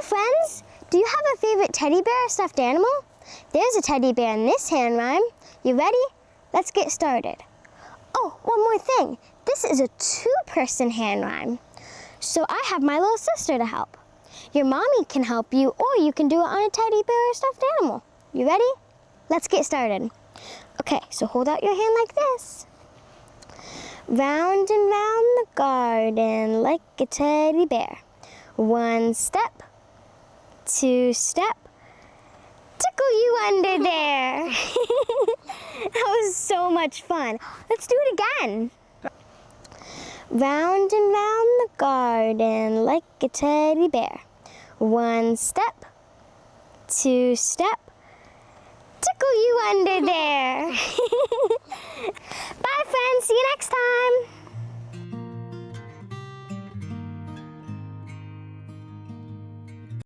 friends, do you have a favorite teddy bear or stuffed animal? There's a teddy bear in this hand rhyme. You ready? Let's get started. Oh, one more thing. This is a two-person hand rhyme. So I have my little sister to help. Your mommy can help you, or you can do it on a teddy bear or stuffed animal. You ready? Let's get started. Okay, so hold out your hand like this. Round and round the garden like a teddy bear. One step, two step, tickle you under there. That was so much fun. Let's do it again. Round and round the garden like a teddy bear. One step, two step, tickle you under there. Bye friends, see you next time.